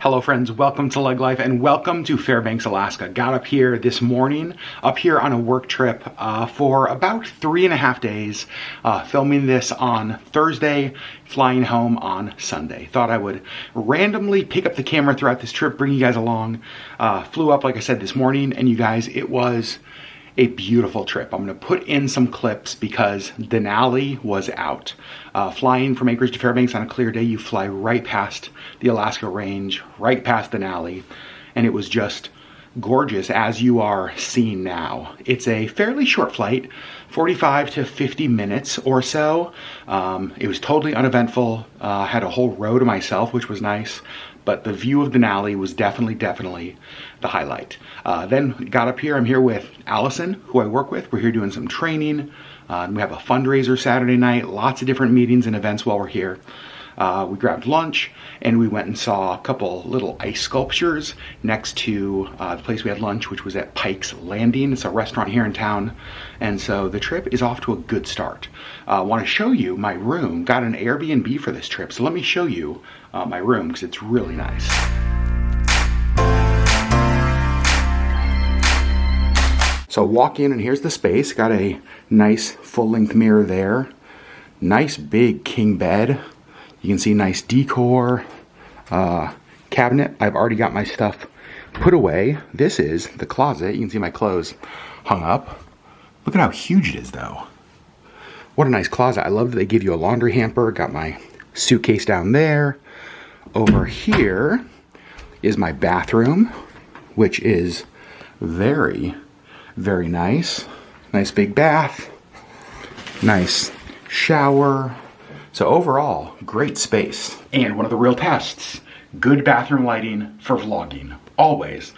Hello friends, welcome to LeggLife and welcome to Fairbanks, Alaska. Got up here this morning, up here on a work trip for about 3.5 days, filming this on Thursday, flying home on Sunday. Thought I would randomly pick up the camera throughout this trip, bring you guys along. Flew up, like I said, this morning, and you guys, it was a beautiful trip. I'm gonna put in some clips because Denali was out. Flying from Anchorage to Fairbanks on a clear day, you fly right past the Alaska Range, right past Denali, and it was just gorgeous as you are seeing now. It's a fairly short flight, 45 to 50 minutes or so. It was totally uneventful. Had a whole row to myself, which was nice. But the view of Denali was definitely the highlight. Then got up here, I'm here with Allison, who I work with. We're here doing some training. We have a fundraiser Saturday night, lots of different meetings and events while we're here. We grabbed lunch and we went and saw a couple little ice sculptures next to the place we had lunch, which was at Pike's Landing. It's a restaurant here in town. And so the trip is off to a good start. I want to show you my room. Got an Airbnb for this trip. So let me show you my room because it's really nice. So walk in and here's the space. Got a nice full-length mirror there. Nice big king bed. You can see nice decor, cabinet. I've already got my stuff put away. This is the closet. You can see my clothes hung up. Look at how huge it is though. What a nice closet. I love that they give you a laundry hamper. Got my suitcase down there. Over here is my bathroom, which is very nice. Nice big bath. Nice shower. So overall, great space. And one of the real tests, good bathroom lighting for vlogging. Always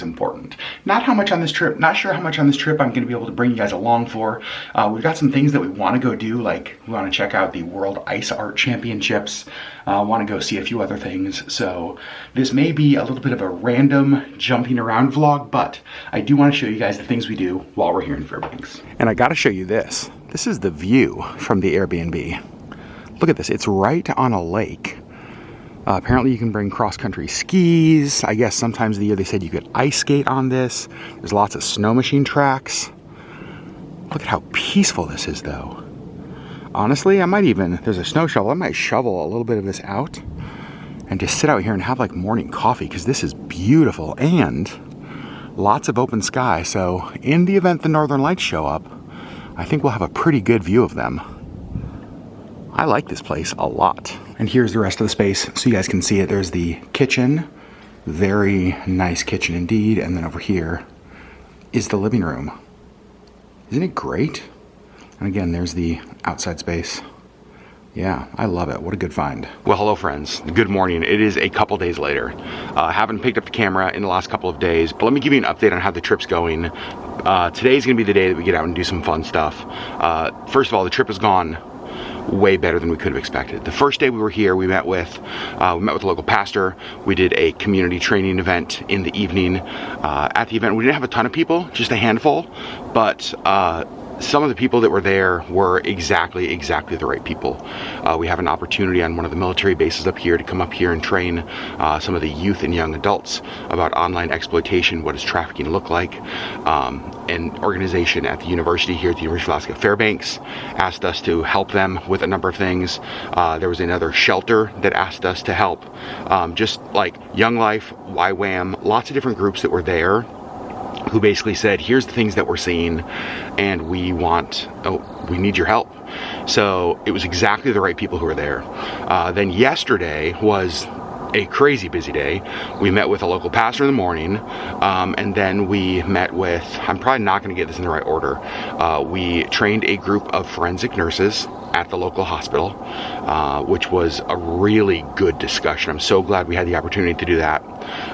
important. Not how much on this trip, not sure how much on this trip I'm gonna be able to bring you guys along for. We've got some things that we wanna go do, like we wanna check out the World Ice Art Championships, wanna go see a few other things. So this may be a little bit of a random jumping around vlog, but I do wanna show you guys the things we do while we're here in Fairbanks. And I gotta show you this. This is the view from the Airbnb. Look at this, it's right on a lake. Apparently you can bring cross-country skis. I guess sometimes of the year they said you could ice skate on this. There's lots of snow machine tracks. Look at how peaceful this is though. Honestly, there's a snow shovel. I might shovel a little bit of this out and just sit out here and have like morning coffee because this is beautiful and lots of open sky. So in the event the northern lights show up, I think we'll have a pretty good view of them. I like this place a lot. And here's the rest of the space so you guys can see it. There's the kitchen, very nice kitchen indeed. And then over here is the living room. Isn't it great? And again, there's the outside space. Yeah, I love it. What a good find. Well, hello friends. Good morning. It is a couple days later. Haven't picked up the camera in the last couple of days, but let me give you an update on how the trip's going. Today's gonna be the day that we get out and do some fun stuff. First of all, the trip has gone way better than we could have expected. The first day we were here, we met with a local pastor. We did a community training event in the evening. At the event, we didn't have a ton of people, just a handful, but some of the people that were there were exactly the right people. We have an opportunity on one of the military bases up here to come up here and train some of the youth and young adults about online exploitation. What does trafficking look like? An organization at the university here at the University of Alaska Fairbanks asked us to help them with a number of things. There was another shelter that asked us to help. Just like Young Life, YWAM, lots of different groups that were there who basically said, here's the things that we're seeing and we need your help. So it was exactly the right people who were there. Then yesterday was a crazy busy day. We met with a local pastor in the morning, and then we met with, I'm probably not going to get this in the right order, we trained a group of forensic nurses at the local hospital, which was a really good discussion. I'm so glad we had the opportunity to do that.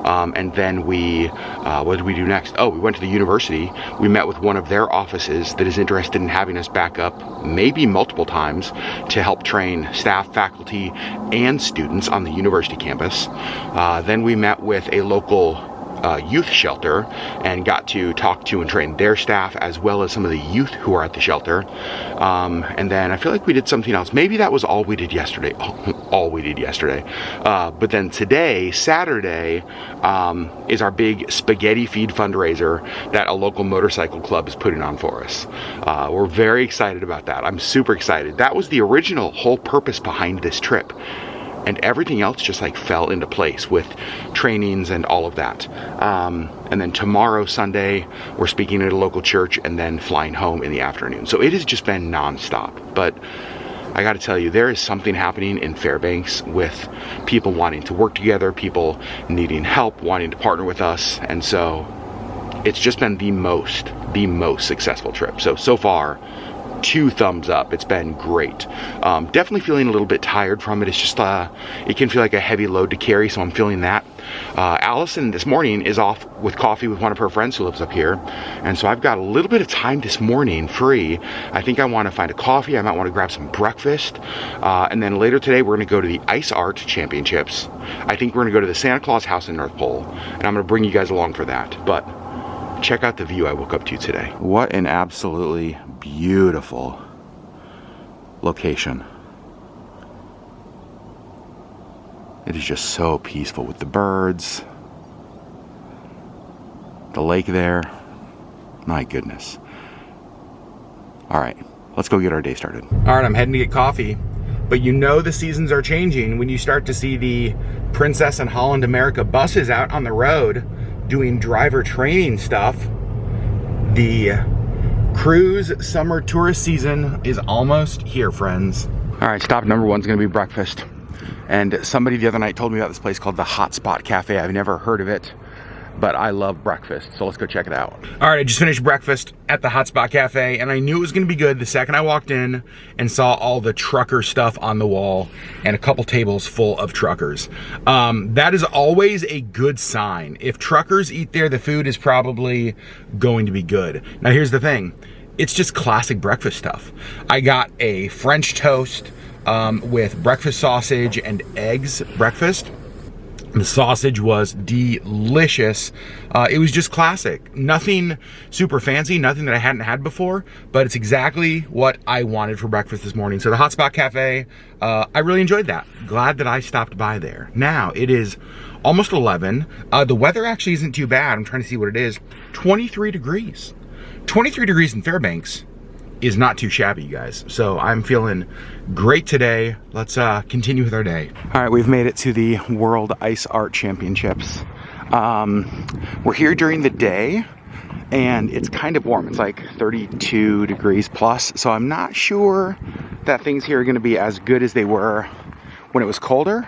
And then what did we do next? Oh, we went to the university. We met with one of their offices that is interested in having us back up maybe multiple times to help train staff, faculty, and students on the university campus. Then we met with a local youth shelter and got to talk to and train their staff as well as some of the youth who are at the shelter. And then I feel like we did something else. Maybe that was all we did yesterday. All we did yesterday. But then today, Saturday, is our big spaghetti feed fundraiser that a local motorcycle club is putting on for us. We're very excited about that. I'm super excited. That was the original whole purpose behind this trip. And everything else just like fell into place with trainings and all of that. And then tomorrow, Sunday, we're speaking at a local church and then flying home in the afternoon. So it has just been nonstop. But I got to tell you, there is something happening in Fairbanks with people wanting to work together, people needing help, wanting to partner with us. And so it's just been the most successful trip. So far, 2 thumbs up. It's been great. Definitely feeling a little bit tired from it. It's just, it can feel like a heavy load to carry, so I'm feeling that. Allison this morning is off with coffee with one of her friends who lives up here. And so I've got a little bit of time this morning free. I think I want to find a coffee. I might want to grab some breakfast. And then later today, we're going to go to the Ice Art Championships. I think we're going to go to the Santa Claus House in North Pole. And I'm going to bring you guys along for that. But check out the view I woke up to today. What an absolutely beautiful location. It is just so peaceful with the birds, the lake there. My goodness. All right, let's go get our day started. All right, I'm heading to get coffee, but you know the seasons are changing when you start to see the Princess and Holland America buses out on the road doing driver training stuff. The cruise summer tourist season is almost here, friends. All right, stop number 1 is gonna be breakfast. And somebody the other night told me about this place called the Hotspot Cafe. I've never heard of it, but I love breakfast, so let's go check it out. All right, I just finished breakfast at the Hotspot Cafe, and I knew it was gonna be good the second I walked in and saw all the trucker stuff on the wall and a couple tables full of truckers. That is always a good sign. If truckers eat there, the food is probably going to be good. Now here's the thing, it's just classic breakfast stuff. I got a French toast with breakfast sausage and eggs breakfast. The sausage was delicious. It was just classic. Nothing super fancy, nothing that I hadn't had before, but it's exactly what I wanted for breakfast this morning. So the Hotspot Cafe, I really enjoyed that. Glad that I stopped by there. Now, it is almost 11. The weather actually isn't too bad. I'm trying to see what it is. 23 degrees. 23 degrees in Fairbanks is not too shabby, you guys. So I'm feeling great today. Let's continue with our day. All right, we've made it to the World Ice Art Championships. We're here during the day and it's kind of warm. It's like 32 degrees plus. So I'm not sure that things here are gonna be as good as they were when it was colder,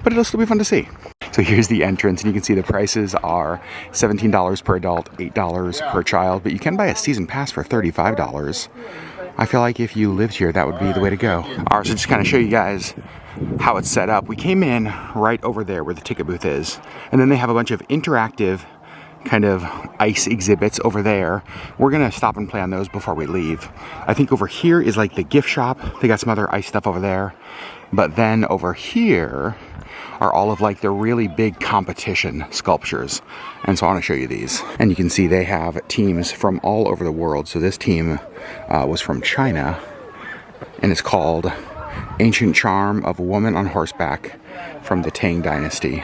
but it'll still be fun to see. So here's the entrance, and you can see the prices are $17 per adult, $8 per child, but you can buy a season pass for $35. I feel like if you lived here, that would be the way to go. All right, so just kind of show you guys how it's set up. We came in right over there where the ticket booth is, and then they have a bunch of interactive kind of ice exhibits over there. We're gonna stop and play on those before we leave. I think over here is like the gift shop. They got some other ice stuff over there. But then over here are all of like the really big competition sculptures. And so I want to show you these. And you can see they have teams from all over the world. So this team was from China, and it's called Ancient Charm of a Woman on Horseback from the Tang Dynasty.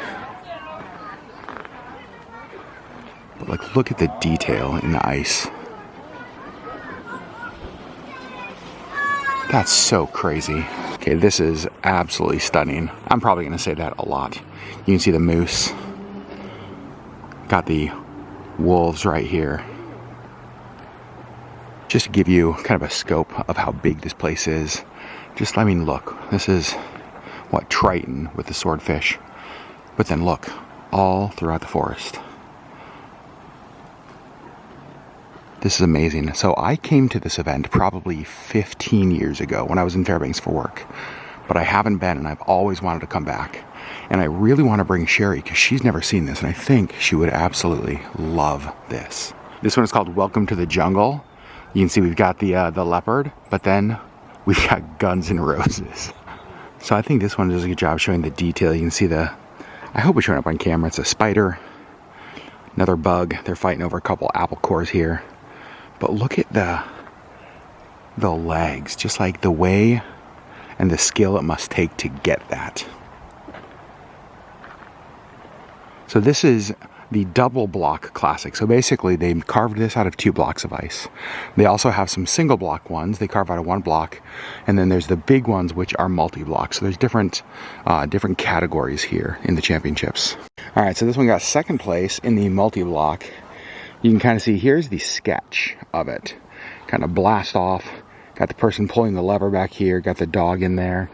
But like, look at the detail in the ice. That's so crazy. Okay, this is absolutely stunning. I'm probably gonna say that a lot. You can see the moose. Got the wolves right here. Just to give you kind of a scope of how big this place is. Just, I mean, look, this is what, Triton with the swordfish. But then look, all throughout the forest. This is amazing. So I came to this event probably 15 years ago when I was in Fairbanks for work, but I haven't been, and I've always wanted to come back. And I really want to bring Sherri because she's never seen this, and I think she would absolutely love this. This one is called Welcome to the Jungle. You can see we've got the leopard, but then we've got Guns N' Roses. So I think this one does a good job showing the detail. You can see I hope it's showing up on camera. It's a spider Another bug. They're fighting over a couple apple cores here. But look at the legs, just like the way and the skill it must take to get that. So this is the double block classic. So basically they carved this out of 2 blocks of ice. They also have some single block ones. They carve out of 1 block. And then there's the big ones, which are multi-block. So there's different categories here in the championships. All right, so this one got 2nd place in the multi-block. You can kind of see, here's the sketch of it. Kind of blast off. Got the person pulling the lever back here. Got the dog in there.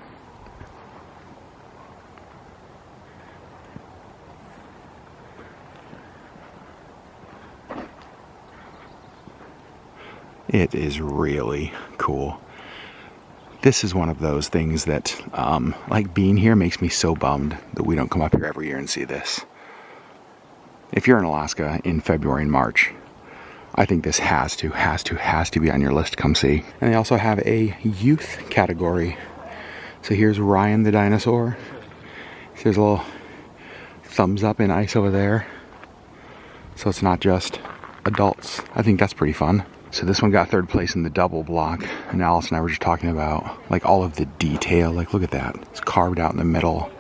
It is really cool. This is one of those things that, like being here makes me so bummed that we don't come up here every year and see this. If you're in Alaska in February and March, I think this has to be on your list to come see. And they also have a youth category. So here's Ryan the dinosaur. There's a little thumbs up in ice over there. So it's not just adults. I think that's pretty fun. So this one got 3rd place in the double block. And Alice and I were just talking about like all of the detail. Like look at that. It's carved out in the middle.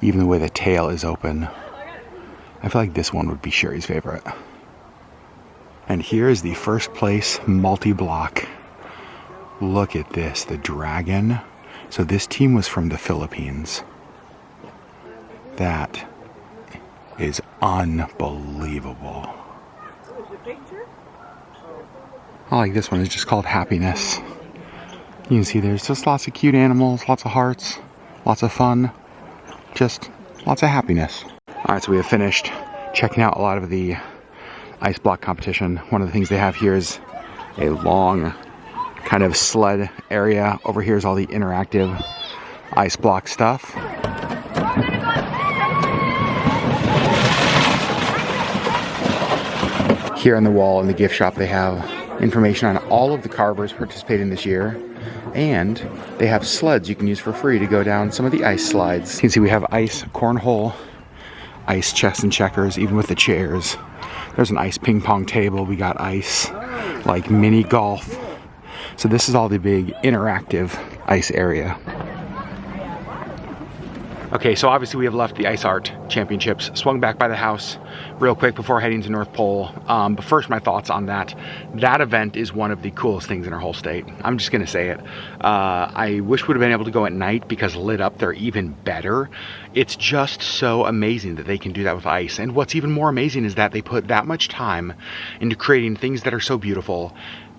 Even the way the tail is open. I feel like this one would be Sherri's favorite. And here is the 1st place multi-block. Look at this, the dragon. So this team was from the Philippines. That is unbelievable. I like this one. It's just called Happiness. You can see there's just lots of cute animals, lots of hearts, lots of fun, just lots of happiness. All right, so we have finished checking out a lot of the ice block competition. One of the things they have here is a long kind of sled area. Over here is all the interactive ice block stuff. Here on the wall in the gift shop they have information on all of the carvers participating this year, and they have sleds you can use for free to go down some of the ice slides. You can see we have ice cornhole, ice chess and checkers, even with the chairs. There's an ice ping pong table. We got ice like mini golf. So this is all the big interactive ice area. Okay, so obviously we have left the Ice Art Championships, swung back by the house real quick before heading to North Pole. But first, my thoughts on that. That event is one of the coolest things in our whole state. I'm just gonna say it. I wish we'd have been able to go at night because lit up they're even better. It's just so amazing that they can do that with ice. And what's even more amazing is that they put that much time into creating things that are so beautiful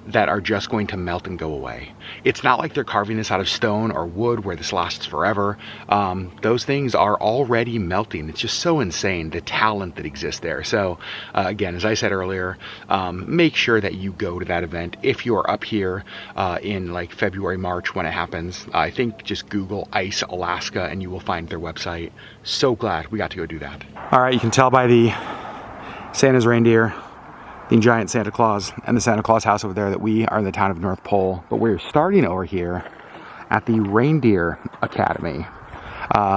that are just going to melt and go away. It's not like they're carving this out of stone or wood where this lasts forever. Those things are already melting. It's just so insane, the talent that exists there. So again, as I said earlier, make sure that you go to that event. If you are up here in like February, March when it happens, I think just Google Ice Alaska and you will find their website. So glad we got to go do that. All right, you can tell by the Santa's reindeer, the giant Santa Claus, and the Santa Claus House over there that we are in the town of North Pole. But we're starting over here at the Reindeer Academy.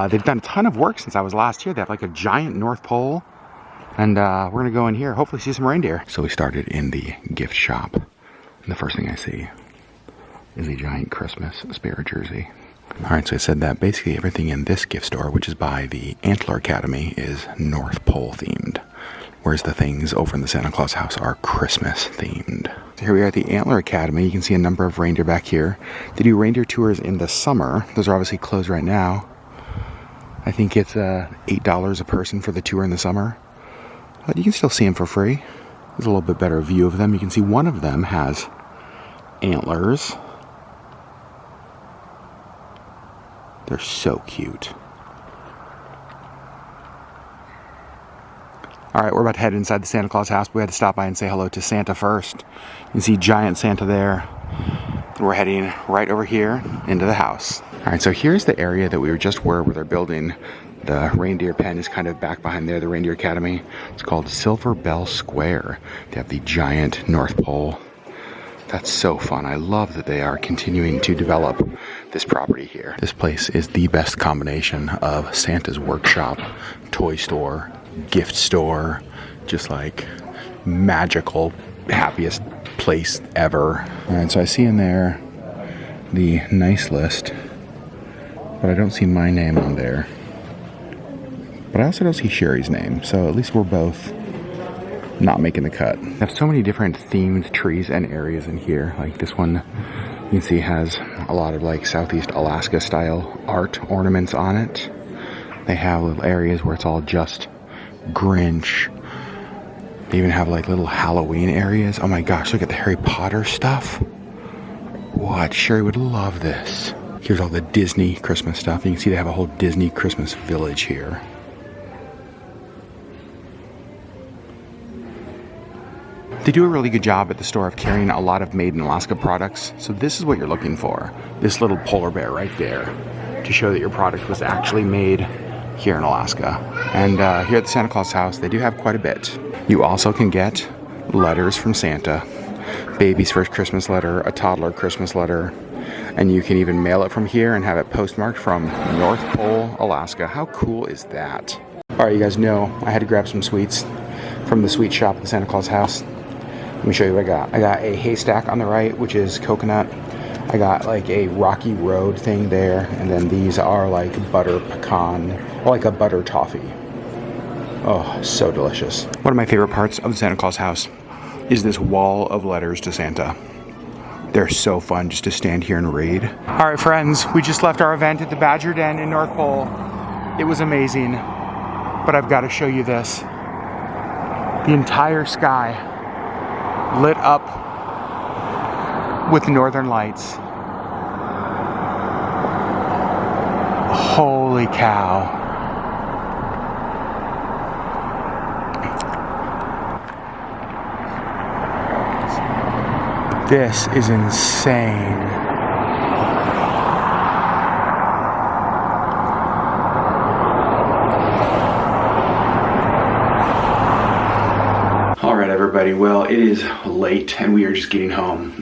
They've done a ton of work since I was last here. They have like a giant North Pole. And we're gonna go in here, hopefully see some reindeer. So we started in the gift shop. And the first thing I see is a giant Christmas spirit jersey. All right, so I said that basically everything in this gift store, which is by the Antler Academy, is North Pole themed. Whereas the things over in the Santa Claus house are Christmas themed. So here we are at the Antler Academy. You can see a number of reindeer back here. They do reindeer tours in the summer. Those are obviously closed right now. I think it's $8 a person for the tour in the summer. But you can still see them for free. There's a little bit better view of them. You can see one of them has antlers. They're so cute. All right, we're about to head inside the Santa Claus house. We had to stop by and say hello to Santa first. You can see giant Santa there. And we're heading right over here into the house. All right, so here's the area that we were just where they're building. The reindeer pen is kind of back behind there, the Reindeer Academy. It's called Silver Bell Square. They have the giant North Pole. That's so fun. I love that they are continuing to develop this property here. This place is the best combination of Santa's workshop, toy store, gift store, just like magical, happiest place ever. All right, so I see in there the nice list, but I don't see my name on there. But I also don't see Sherri's name, so at least we're both not making the cut. I have so many different themed trees and areas in here. Like this one, you can see has a lot of like Southeast Alaska style art ornaments on it. They have little areas where it's all just Grinch. They even have like little Halloween areas. Oh my gosh, look at the Harry Potter stuff. What? Sherri would love this. Here's all the Disney Christmas stuff. You can see they have a whole Disney Christmas village here. They do a really good job at the store of carrying a lot of made in Alaska products. So this is what you're looking for. This little polar bear right there to show that your product was actually made here in Alaska. And here at the Santa Claus House, they do have quite a bit. You also can get letters from Santa. Baby's first Christmas letter, a toddler Christmas letter, and you can even mail it from here and have it postmarked from North Pole, Alaska. How cool is that? All right, you guys know I had to grab some sweets from the sweet shop at the Santa Claus House. Let me show you what I got. I got a haystack on the right, which is coconut. I got like a Rocky Road thing there, and then these are like butter pecan, or like a butter toffee. Oh, so delicious. One of my favorite parts of the Santa Claus House is this wall of letters to Santa. They're so fun just to stand here and read. All right, friends, we just left our event at the Badger Den in North Pole. It was amazing, but I've got to show you this. The entire sky lit up with northern lights. Holy cow. This is insane. All right, everybody. Well, it is late and we are just getting home.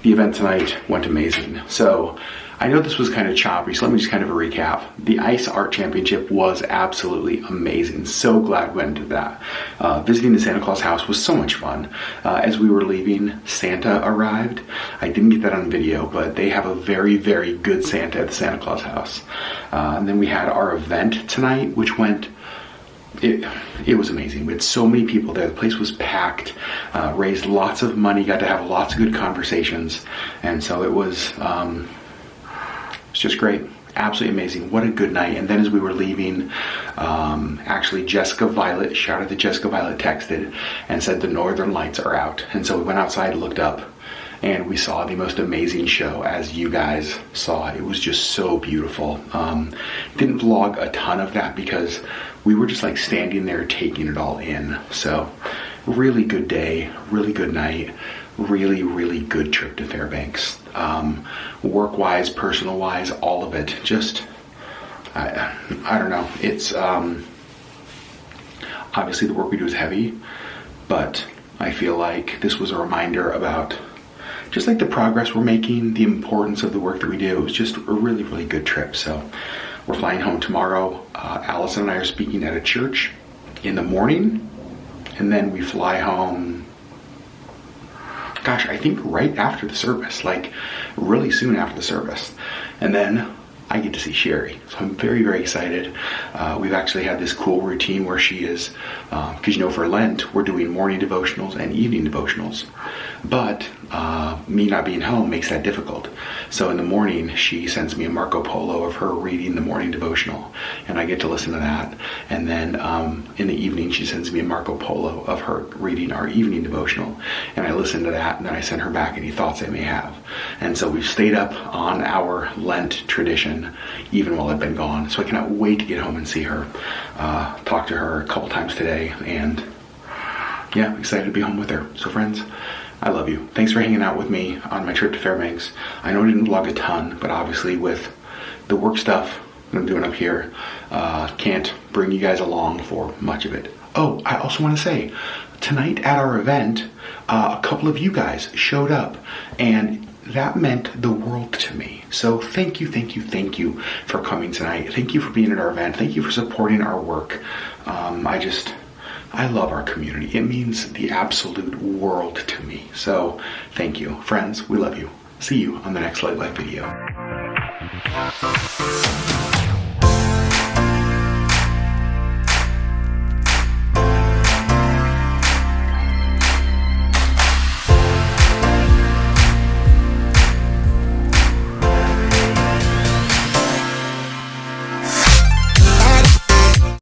The event tonight went amazing. So I know this was kind of choppy, so let me just kind of recap. The Ice Art Championship was absolutely amazing. So glad we went to that. Visiting the Santa Claus House was so much fun. As we were leaving, Santa arrived. I didn't get that on video, but they have a very, very good Santa at the Santa Claus House. And then we had our event tonight, which went... It was amazing. We had so many people there. The place was packed, raised lots of money, got to have lots of good conversations. And so it was just great. Absolutely amazing. What a good night. And then as we were leaving, actually Jessica Violet, shout out to Jessica Violet, texted and said the northern lights are out. And so we went outside, looked up, and we saw the most amazing show, as you guys saw. It was just so beautiful. Didn't vlog a ton of that because we were just like standing there taking it all in. So really good day, really good night, really, really good trip to Fairbanks. Work-wise, personal-wise, all of it. Just, I don't know. It's, obviously the work we do is heavy, but I feel like this was a reminder about just like the progress we're making, the importance of the work that we do. It was just a really, really good trip. So we're flying home tomorrow. Allison and I are speaking at a church in the morning, and then we fly home, gosh, I think right after the service, like really soon after the service. And then I get to see Sherri. So I'm very, very excited. We've actually had this cool routine where she is, because you know for Lent, we're doing morning devotionals and evening devotionals. But me not being home makes that difficult. So in the morning, she sends me a Marco Polo of her reading the morning devotional, and I get to listen to that. And then in the evening, she sends me a Marco Polo of her reading our evening devotional, and I listen to that, and then I send her back any thoughts I may have. And so we've stayed up on our Lent tradition, even while I've been gone. So I cannot wait to get home and see her, talk to her a couple times today, and yeah, I'm excited to be home with her. So friends, I love you. Thanks for hanging out with me on my trip to Fairbanks. I know I didn't vlog a ton, but obviously with the work stuff that I'm doing up here, can't bring you guys along for much of it. Oh, I also want to say, tonight at our event, a couple of you guys showed up, and that meant the world to me. So thank you, thank you, thank you for coming tonight. Thank you for being at our event. Thank you for supporting our work. I love our community. It means the absolute world to me. So thank you. Friends, we love you. See you on the next LeggLife video.